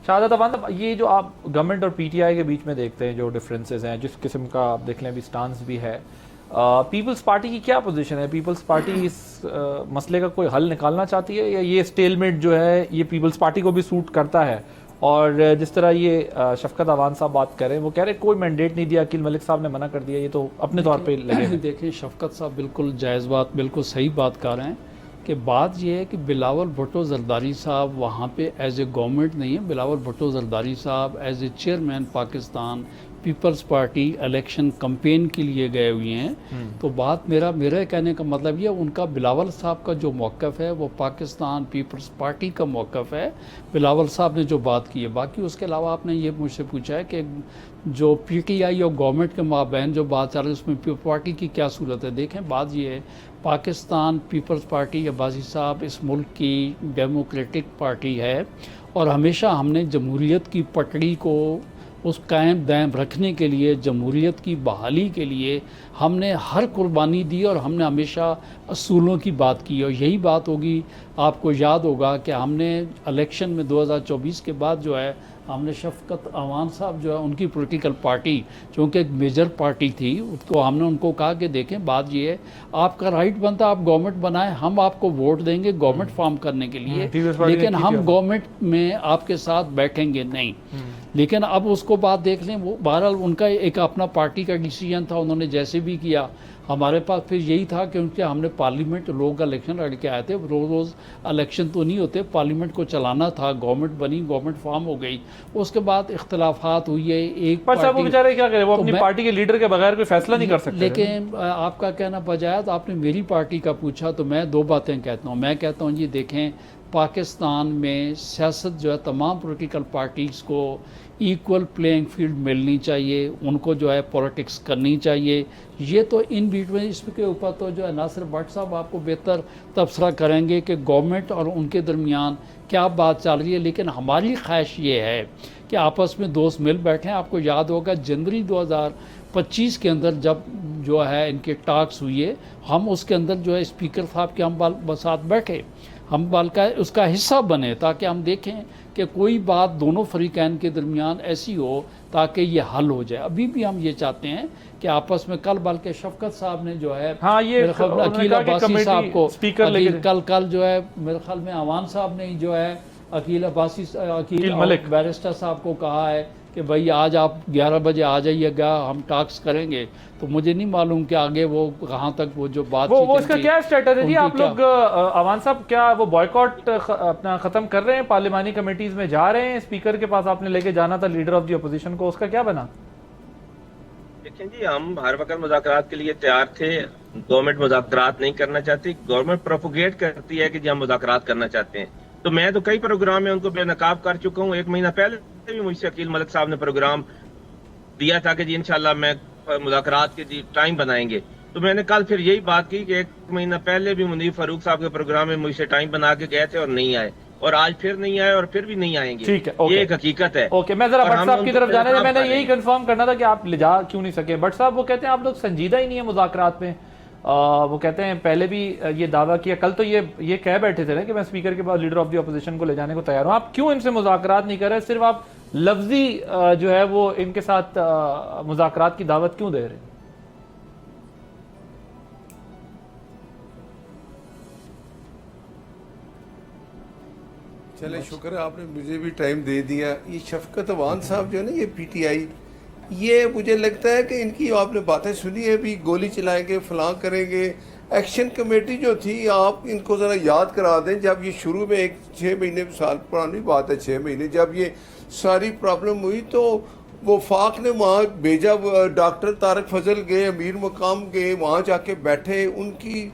शाहादत अवान साहब, ये जो आप गवर्नमेंट और पीटीआई के बीच में देखते हैं जो डिफरेंसेस हैं, जिस किस्म का आप देख लें अभी स्टांस भी है, पीपल्स पार्टी की क्या पोजीशन है? पीपल्स पार्टी इस मसले का कोई हल निकालना चाहती है, या ये स्टेलमेट जो है ये पीपल्स पार्टी को भी सूट करता है? और जिस तरह ये शफकत अवान साहब बात कर रहे हैं, वो कह रहे हैं कोई मैंडेट नहीं दिया, अकील मलिक साहब ने मना कर दिया, ये तो अपने तौर पे लगे हैं। देखिए शफकत साहब बिल्कुल जायज़ बात, बिल्कुल सही बात कर रहे हैं कि बात यह है कि बिलावल भुट्टो जरदारी साहब वहाँ पे एज ए गवर्नमेंट नहीं है। बिलावल भुट्टो जरदारी साहब as a chairman Pakistan Peoples Party election campaign के लिए गए हुए हैं। तो बात मेरा कहने का मतलब ये, उनका बिलावल साहब का जो मौक़िफ़ है वो पाकिस्तान पीपल्स पार्टी का मौक़िफ़ है। बिलावल साहब ने जो बात की है, बाकी उसके अलावा आपने ये मुझसे पूछा है कि जो पीटीआई और गवर्नमेंट के माबैन जो बात चल रही है उसमें पीपल्स पार्टी की क्या सूरत है। देखें बात ये है, पाकिस्तान पीपल्स पार्टी अब्बासी साहब इस मुल्क की डेमोक्रेटिक पार्टी है, और हमेशा हमने जमहूरियत की पटड़ी को उस कायम दायम रखने के लिए, जमहूरियत की बहाली के लिए हमने हर कुर्बानी दी, और हमने हमेशा असूलों की बात की। और यही बात होगी, आपको याद होगा कि हमने इलेक्शन में 2024 के बाद जो है, हमने शफकत अवान साहब जो है उनकी पॉलिटिकल पार्टी चूँकि एक मेजर पार्टी थी, तो हमने उनको कहा कि देखें बात ये है, आपका राइट बनता आप गवर्नमेंट बनाएं, हम आपको वोट देंगे गवर्नमेंट फॉर्म करने के लिए, लेकिन हम गवर्नमेंट में आपके साथ बैठेंगे नहीं। लेकिन अब उसको बात देख लें, वो बहरहाल उनका एक अपना पार्टी का डिसीजन था, उन्होंने जैसे भी किया। हमारे पास फिर यही था कि उनके हमने पार्लियामेंट लोग इलेक्शन लड़ के आए थे, रोज़ इलेक्शन तो नहीं होते, पार्लियामेंट को चलाना था, गवर्नमेंट बनी, गवर्नमेंट फॉर्म हो गई, उसके बाद इख्तलाफात हुई है। एक पर साहब वो बेचारे क्या करें, वो अपनी पार्टी के लीडर के बगैर कोई फैसला नहीं कर सकते। लेकिन आपका कहना बजाय, तो आपने मेरी पार्टी का पूछा, तो मैं दो बातें कहता हूँ। मैं कहता हूँ जी देखें, पाकिस्तान में सियासत जो है तमाम पॉलिटिकल पार्टीज़ को इक्वल प्लेइंग फील्ड मिलनी चाहिए, उनको जो है पॉलिटिक्स करनी चाहिए। ये तो इन बीच में इसके ऊपर तो जो है नासिर भट्ट साहब आपको बेहतर तबसरा करेंगे कि गवर्नमेंट और उनके दरमियान क्या बात चल रही है। लेकिन हमारी ख्वाहिश ये है कि आपस में दोस्त मिल बैठें। आपको याद होगा जनवरी 2025 के अंदर जब जो है इनके टॉक्स हुए, हम उसके अंदर जो है स्पीकर साहब के हम साथ बैठे, हम का उसका हिस्सा बने, ताकि हम देखें कि कोई बात दोनों फरीकैन के दरमियान ऐसी हो ताकि ये हल हो जाए। अभी भी हम ये चाहते हैं कि आपस में कल, बल्कि शफकत साहब ने जो है, हाँ, ये अकील अब्बासी साहब को स्पीकर कल जो है मेरे ख्याल में अवान साहब ने जो है अकील अब्बासी अकील बैरिस्टर साहब को कहा है कि भाई आज आप 11 बजे आ जाइएगा, हम टॉक्स करेंगे। तो मुझे नहीं मालूम कि आगे वो कहाँ तक वो जो बात वो इसका क्या स्ट्रेटजी थी? आप लोग अवान साहब क्या वो बॉयकॉट अपना खत्म कर रहे हैं, पार्लिमानी कमेटीज में जा रहे हैं? स्पीकर के पास आपने लेके जाना था लीडर ऑफ द अपोजिशन को, उसका क्या बना? देखें जी, हम हर वक्त मुज़ाकरात के लिए तैयार थे। गवर्नमेंट मुज़ाकरात नहीं करना चाहती, गवर्नमेंट प्रोपोगेट करती है कि जी हम मुज़ाकरात करना चाहते हैं। तो मैं तो कई प्रोग्राम में उनको बेनकाब कर चुका हूँ। 1 महीना पहले भी मुझसे अकील मलिक साहब ने प्रोग्राम दिया था कि जी इंशाल्लाह मैं मुज़ाकरात के जी टाइम बनाएंगे। तो मैंने कल फिर यही बात की कि 1 महीना पहले भी मुनीर फारूक साहब के प्रोग्राम में मुझसे टाइम बना के गए थे और नहीं आए, और आज फिर नहीं आए और फिर भी नहीं आएंगे। ठीक है, ये एक हकीकत है। ओके, मैं जरा भट्ट साहब की तरफ जाने थे, मैंने यही कंफर्म करना था कि आप ले जा क्यों नहीं सके। भट्ट साहब वो कहते हैं आप लोग संजीदा ही नहीं है मुज़ाकरात में। वो कहते हैं पहले भी ये दावा किया, कल तो ये कह बैठे थे ना कि मैं स्पीकर के पास लीडर ऑफ द अपोजिशन को ले जाने को तैयार हूं। आप क्यों इनसे मुज़ाकरात नहीं कर रहे? सिर्फ आप लफ्जी जो है वो इनके साथ मुज़ाकरात की दावत क्यों दे रहे हैं? चले शुक्र है आपने मुझे भी टाइम दे दिया। ये शफकत अवान साहब जो है ना, ये पीटीआई, ये मुझे लगता है कि इनकी आपने बातें सुनी है, भी गोली चलाएंगे, फलां करेंगे। एक्शन कमेटी जो थी, आप इनको ज़रा याद करा दें, जब ये शुरू में 6 महीने साल पुरानी बात है, 6 महीने जब ये सारी प्रॉब्लम हुई, तो वफाक ने वहाँ भेजा, डॉक्टर तारक फजल गए, अमीर मकाम गए, वहाँ जाके बैठे, उनकी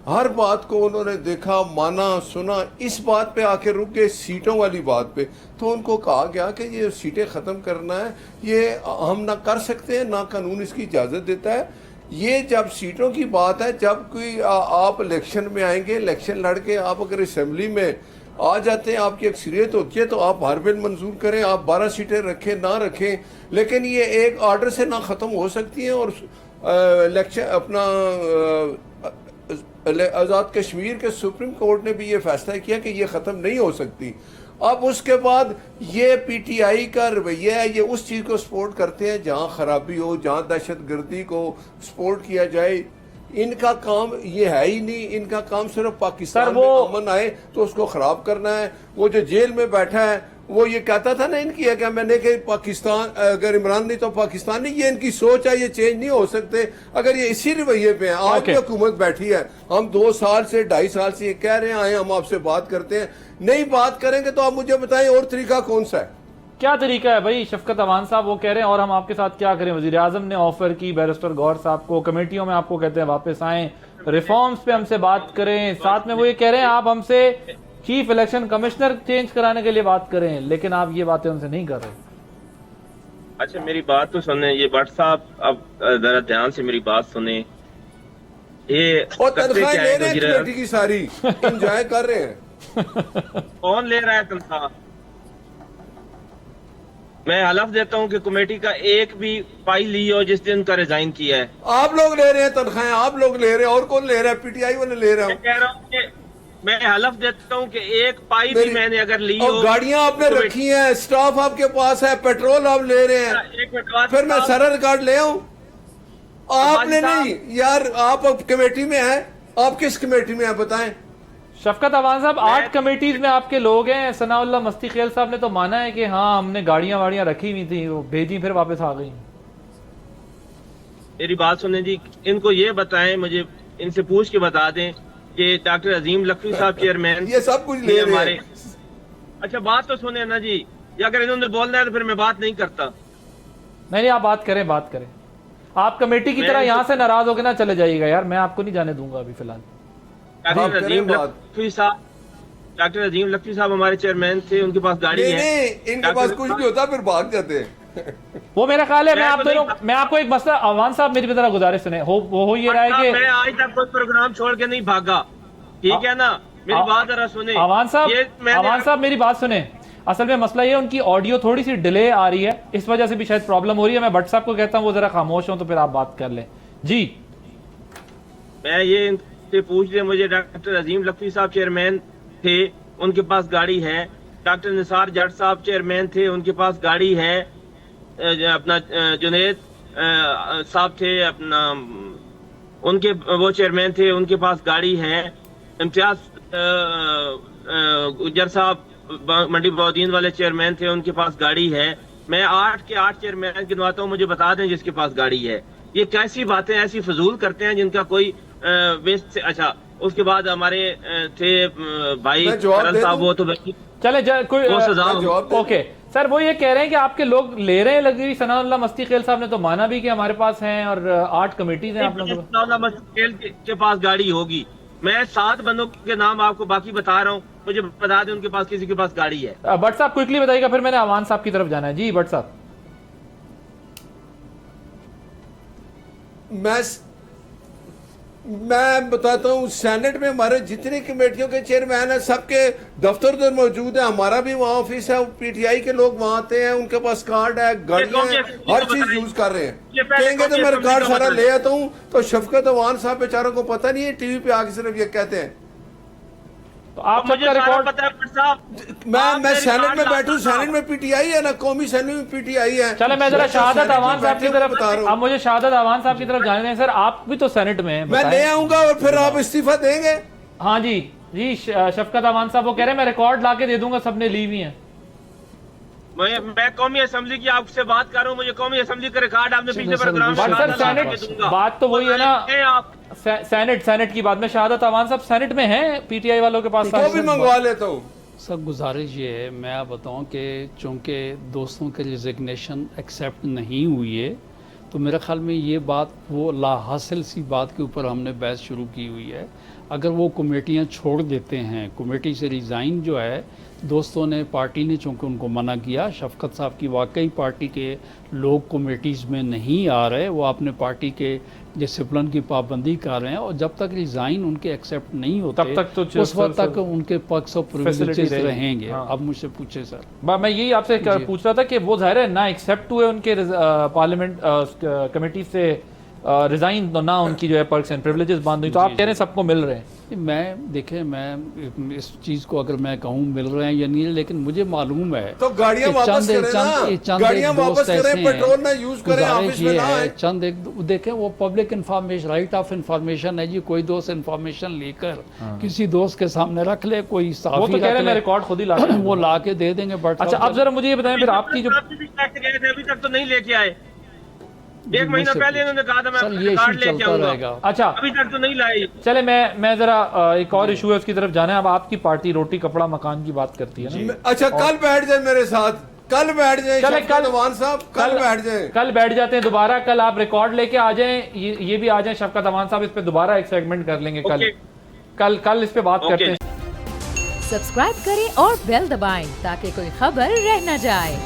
हर बात को उन्होंने देखा, माना, सुना। इस बात पे आके रुक गए, सीटों वाली बात पे। तो उनको कहा गया कि ये सीटें ख़त्म करना है, ये हम ना कर सकते हैं, ना कानून इसकी इजाज़त देता है। ये जब सीटों की बात है, जब कोई आप इलेक्शन में आएंगे, इलेक्शन लड़ के आप अगर असम्बली में आ जाते हैं, आपकी अक्सरियत होती है, तो आप हर बिल मंजूर करें, आप 12 सीटें रखें ना रखें, लेकिन ये एक ऑर्डर से ना ख़त्म हो सकती हैं। और इलेक्शन अपना आज़ाद कश्मीर के सुप्रीम कोर्ट ने भी ये फैसला किया कि ये ख़त्म नहीं हो सकती। अब उसके बाद ये पीटीआई का रवैया है, ये उस चीज़ को सपोर्ट करते हैं जहाँ खराबी हो, जहाँ दहशतगर्दी को सपोर्ट किया जाए। इनका काम ये है ही नहीं, इनका काम सिर्फ पाकिस्तान में अमन आए तो उसको खराब करना है। वो जो जेल में बैठा है वो ये कहता था ना इनकी है क्या, मैंने कि पाकिस्तान अगर इमरान नहीं तो पाकिस्तान नहीं, ये इनकी सोच है, ये चेंज नहीं हो सकते अगर ये इसी रवैये पे हैं। आज भी हुकूमत बैठी है, हम 2 साल से 2.5 साल से ये कह रहे हैं, आए हम आपसे बात करते हैं, नहीं बात करेंगे तो आप मुझे बताएं और तरीका कौन सा है? क्या तरीका है भाई? शफकत अवान साहब वो कह रहे हैं और हम आपके साथ क्या करें? वजीर आजम ने ऑफर की बैरिस्टर गौर साहब को, कमेटियों में आपको कहते हैं वापस आएं, रिफॉर्म्स पे हमसे बात करें, साथ में वो ये कह रहे हैं आप हमसे चीफ इलेक्शन कमिश्नर चेंज कराने के लिए बात करें, लेकिन आप ये बातें उनसे नहीं कर रहे। अच्छा मेरी बात तो सुने, ये भट्ट साहब अब जरा ध्यान से मेरी बात सुने। ये और करते तनख्वाह क्या ले है रहे हैं कमेटी की सारी, एंजॉय कर रहे हैं। कौन ले रहा है तनख्वाह? मैं हलफ देता हूँ कि कमेटी का एक भी पाई ली हो जिस दिन उनका रिजाइन किया है। आप लोग ले रहे हैं तनख्वाहें, आप लोग ले रहे हैं, और कौन ले रहा है? पीटीआई वाले ले रहे मैं हैं। कह रहा हूँ कि मैं हलफ देता हूँ कि एक पाई भी मैंने अगर ली हो। और गाड़ियां आपने रखी हैं, स्टाफ आपके पास है, पेट्रोल आप ले रहे हैं, एक मिनट बाद फिर मैं सारा रिकॉर्ड ले आऊं? आपने नहीं यार, आप अब कमेटी में हैं, आप किस कमेटी में हैं बताएं? शफकत अवान साहब 8 कमेटीज में आपके लोग हैं। सनाउल्लाह मस्ती खेल साहब ने तो माना है कि हाँ हमने गाड़ियां वाड़ियां रखी हुई थी, वो भेजी फिर वापस आ गई। मेरी बात सुने जी, इनको ये बताएं, मुझे इनसे पूछ के बता दें कि डॉक्टर अजीम लखवी साहब चेयरमैन ये सब कुछ ले रहे हैं। अच्छा बात तो सुने ना जी, ये अगर इन्होंने बोलना है तो फिर मैं बात नहीं करता। नहीं आप बात करें, बात करें। आप कमेटी की तरह यहाँ से नाराज होकर ना चले जाइएगा यार, मैं आपको नहीं जाने दूंगा अभी फिलहाल। डॉक्टर अजीम लखवी साहब हमारे चेयरमैन थे, उनके पास गाड़ी है। नहीं, इनके पास कुछ नहीं होता, फिर भाग जाते हैं। वो मेरा ख्याल है मैं आपको एक मसला, अवान साहब मेरी तरह गुजारिश सुने, हो ये रहा है कि मैं आज तक कोई प्रोग्राम छोड़ के नहीं भागा, ठीक है ना? मेरी बात जरा सुने अवान साहब मेरी बात सुने। असल में मसला ये उनकी ऑडियो थोड़ी सी डिले आ रही है, इस वजह से भी शायद प्रॉब्लम हो रही है। मैं भट्ट साहब को कहता हूँ वो जरा खामोश हो तो फिर आप बात कर लें जी। मैं ये इनसे पूछ रहे, मुझे डॉक्टर अजीम लखवी साहब चेयरमैन थे, उनके पास गाड़ी है। डॉक्टर निसार जट साहब चेयरमैन थे, उनके पास गाड़ी है। अपना जुनेद साहब थे, अपना उनके वो चेयरमैन थे, उनके पास गाड़ी है। इम्तियाज गुजर साहब मंडी बौद्दीन वाले चेयरमैन थे, उनके पास गाड़ी है। मैं 8 के 8 चेयरमैन गिनवाता हूँ, मुझे बता दें जिसके पास गाड़ी है। ये कैसी बातें ऐसी फजूल करते हैं जिनका कोई वेस्ट से। अच्छा उसके बाद हमारे थे भाई साहब, वो तो चले ओके सर, वो ये कह रहे हैं कि आपके लोग ले रहे हैं लगी। सनाउल्लाह मस्ती खेल साहब ने तो माना भी कि हमारे पास हैं और 8 कमेटीज हैं आप लोगों। सनाउल्लाह मस्ती खेल के पास गाड़ी होगी। मैं 7 बंदों के नाम आपको बाकी बता रहा हूँ, मुझे बता दें उनके पास किसी के पास गाड़ी है। भट्ट साहब क्विकली बताइएगा, फिर मैंने अवान साहब की तरफ जाना है। जी भट्ट साहब। मैं बताता हूँ, सेनेट में हमारे जितनी कमेटियों के चेयरमैन हैं सबके दफ्तर उधर मौजूद है, हमारा भी वहाँ ऑफिस है, पीटीआई के लोग वहाँ आते हैं, उनके पास कार्ड है, गाड़ियाँ हैं, हर चीज यूज कर रहे हैं। कहेंगे तो मैं रिकॉर्ड सारा ले आता हूँ, तो शफकत अवान साहब बेचारों को पता नहीं है, टीवी पे आके सिर्फ ये कहते हैं। तो आप सबका रिकॉर्ड मैं सेनेट में बैठूं, सेनेट में पीटीआई है ना, कौमी सेनेट में पीटीआई है। चले मैं जरा शहादत अवान साहब की तरफ बता रहा हूं। आप मुझे शहादत अवान साहब की तरफ जाने दें सर, आप भी तो सेनेट में हैं। मैं ले आऊंगा और फिर आप इस्तीफा देंगे। हाँ जी जी, शफकत अवान साहब वो कह रहे हैं मैं रिकॉर्ड ला के दे दूंगा, सबने ली हुई है। मैं कौमी असेंबली की आपसे बात कर रहा हूँ, मुझे कौमी असेंबली का रिकॉर्ड आपने पिछले प्रोग्राम में बात तो वही है ना, सेनेट की बात में। शहादत अवान साहब सेनेट में हैं, पीटीआई वालों के पास तो भी मंगवा लेता हूँ। सब गुजारिश ये है, मैं आप बताऊं कि चूंकि दोस्तों के रिजिग्नेशन एक्सेप्ट नहीं हुई है, तो मेरे ख्याल में ये बात वो लाहासिल सी बात के ऊपर हमने बहस शुरू की हुई है। अगर वो कमेटियां छोड़ देते हैं, कमेटी से रिज़ाइन जो है, दोस्तों ने, पार्टी ने चूँकि उनको मना किया, शफकत साहब की वाकई पार्टी के लोग कमेटीज़ में नहीं आ रहे, वो अपने पार्टी के डिसिप्लिन की पाबंदी कर रहे हैं, और जब तक रिज़ाइन उनके एक्सेप्ट नहीं होते तब तक तो उस वक्त तक उनके पक्ष और प्रिविलेजेस रहेंगे। हाँ। अब मुझसे पूछे सर। मैं यही आपसे पूछ रहा था कि वो जाहिर है ना एक्सेप्ट हुए उनके पार्लियामेंट कमेटी से रिजाइन तो ना उनकी जो है पर्क्स एंड प्रिविलेजेस बंद हुई, तो आप कह रहे हैं सबको मिल रहे हैं। मैं देखें, मैं इस चीज़ को अगर मैं कहूँ मिल रहे हैं या नहीं, लेकिन मुझे मालूम है तो गाड़ियां कि वापस करें ना, गाड़ियां वापस करें, पेट्रोल ना यूज करें, ऑफिस में ना आए। चंद एक देखें, वो public information, right of information है जी। कोई दोस्त इंफॉर्मेशन लेकर किसी दोस्त के सामने रख ले, कोई वो तो कह रहे हैं मैं रिकॉर्ड खुद ही ला रहा हूं। वो ला के दे देंगे। बट अच्छा, अब जरा मुझे ये बताएं फिर आपकी जो अभी तक तो नहीं लेके आए, एक महीना पहले इन्होंने कहा था मैं सर ये कार्ड इशू लेके चलता आऊंगा, रहेगा। अच्छा अभी तक तो नहीं लाए। चले मैं जरा एक और इशू है उसकी तरफ जाना है। अब आपकी पार्टी रोटी कपड़ा मकान की बात करती है ना। अच्छा कल बैठ जाए मेरे साथ, कल बैठ जाए चले शफकत अवान साहब, कल बैठ जाए, कल बैठ जाते हैं दोबारा। कल आप रिकॉर्ड लेके आ जाएं, ये भी आ जाएं शफकत अवान साहब, इस पे दोबारा एक सेगमेंट कर लेंगे कल इस पे बात करते हैं। सब्सक्राइब करें और बेल दबाएं ताकि कोई खबर रह न जाए।